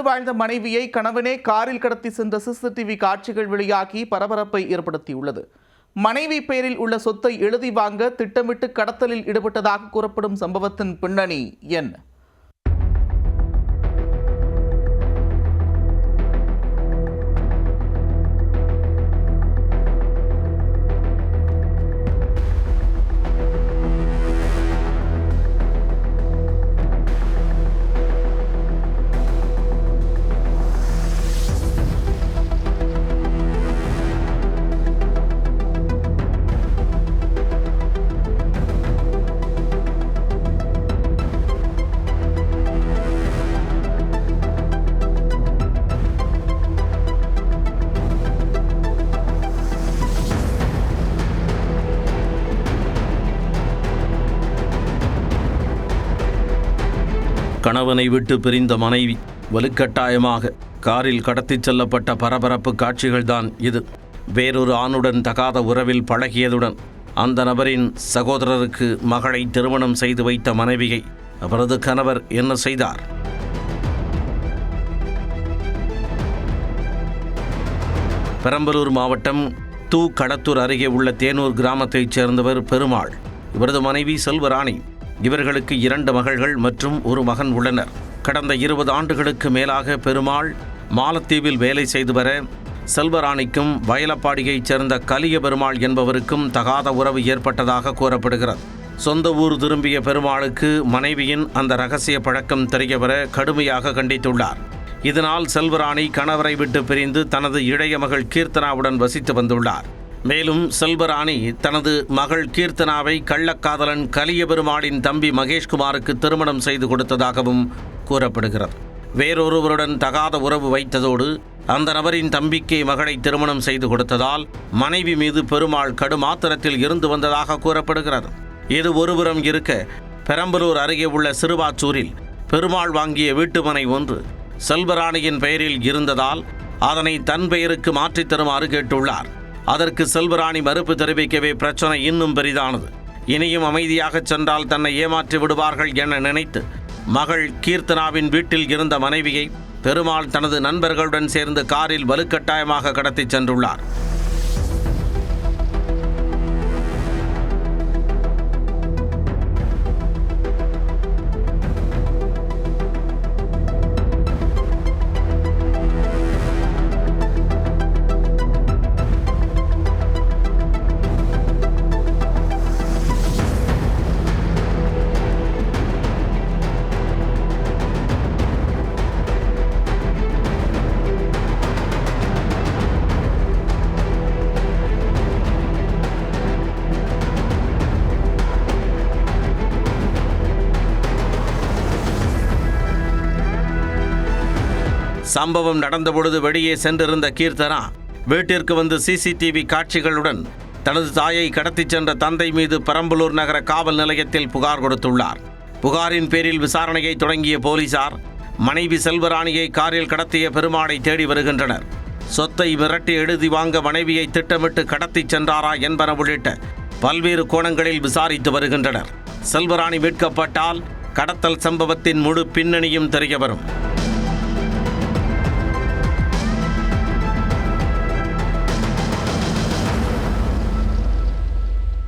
வாழ்ந்த மனைவியை கணவனே காரில் கடத்தி சென்ற சிசிடிவி காட்சிகள் வெளியாகி பரபரப்பை ஏற்படுத்தியுள்ளது. மனைவி பெயரில் உள்ள சொத்தை எழுதி வாங்க திட்டமிட்டு கடத்தலில் ஈடுபட்டதாக கூறப்படும் சம்பவத்தின் பின்னணி என்ன? கணவனை விட்டு பிரிந்த மனைவி வலுக்கட்டாயமாக காரில் கடத்திச் செல்லப்பட்ட பரபரப்பு காட்சிகள்தான் இது. வேறொரு ஆணுடன் தகாத உறவில் பழகியதுடன் அந்த நபரின் சகோதரருக்கு மகளை திருமணம் செய்து வைத்த மனைவியை அவரது கணவர் என்ன செய்தார்? பெரம்பலூர் மாவட்டம் கடத்தூர் அருகே உள்ள தேனூர் கிராமத்தைச் சேர்ந்தவர் பெருமாள். இவரது மனைவி செல்வராணி. இவர்களுக்கு 2 மகள்கள் மற்றும் ஒரு மகன் உள்ளனர். கடந்த 20 ஆண்டுகளுக்கு மேலாக பெருமாள் மாலத்தீவில் வேலை செய்து வர செல்வராணிக்கும் வயலப்பாடியைச் சேர்ந்த கலிய பெருமாள் என்பவருக்கும் தகாத உறவு ஏற்பட்டதாக கூறப்படுகிறது. சொந்த ஊர் திரும்பிய பெருமாளுக்கு மனைவியின் அந்த இரகசிய பழக்கம் தெரியவர கடுமையாக கண்டித்துள்ளார். இதனால் செல்வராணி கணவரை விட்டு பிரிந்து தனது இளைய மகள் கீர்த்தனாவுடன் வசித்து வந்துள்ளார். மேலும் செல்வராணி தனது மகள் கீர்த்தனாவை கள்ளக்காதலன் கலிய பெருமாளின் தம்பி மகேஷ்குமாருக்கு திருமணம் செய்து கொடுத்ததாகவும் கூறப்படுகிறது. வேறொருவருடன் தகாத உறவு வைத்ததோடு அந்த நபரின் தம்பிக்கு மகளை திருமணம் செய்து கொடுத்ததால் மனைவி மீது பெருமாள் கடுமாத்திரத்தில் இருந்து வந்ததாக கூறப்படுகிறது. இது ஒருபுறம் இருக்க, பெரம்பலூர் அருகே உள்ள சிறுவாச்சூரில் பெருமாள் வாங்கிய வீட்டுமனை ஒன்று செல்வராணியின் பெயரில் இருந்ததால் அதனை தன் பெயருக்கு மாற்றித் தருமாறு கேட்டுள்ளார். அதற்கு செல்வராணி மறுப்பு தெரிவிக்கவே பிரச்சனை இன்னும் பெரிதானது. இனியும் அமைதியாக சென்றால் தன்னை ஏமாற்றி விடுவார்கள் என நினைத்து மகள் கீர்த்தனாவின் வீட்டில் இருந்த மனைவியை பெருமாள் தனது நண்பர்களுடன் சேர்ந்து காரில் வலுக்கட்டாயமாக கடத்திச் சென்றுள்ளார். சம்பவம் நடந்தபொழுது வெளியே சென்றிருந்த கீர்த்தனா வீட்டிற்கு வந்து சிசிடிவி காட்சிகளுடன் தனது தாயை கடத்திச் சென்ற தந்தை மீது பெரம்பலூர் நகர காவல் நிலையத்தில் புகார் கொடுத்துள்ளார். புகாரின் பேரில் விசாரணையை தொடங்கிய போலீசார் மனைவி செல்வராணியை காரில் கடத்திய பெருமாளை தேடி வருகின்றனர். சொத்தை மிரட்டி எழுதி வாங்க மனைவியை திட்டமிட்டு கடத்திச் சென்றாரா என்பன உள்ளிட்ட பல்வேறு கோணங்களில் விசாரித்து வருகின்றனர். செல்வராணி மீட்கப்பட்டால் கடத்தல் சம்பவத்தின் முழு பின்னணியும் தெரியவரும்.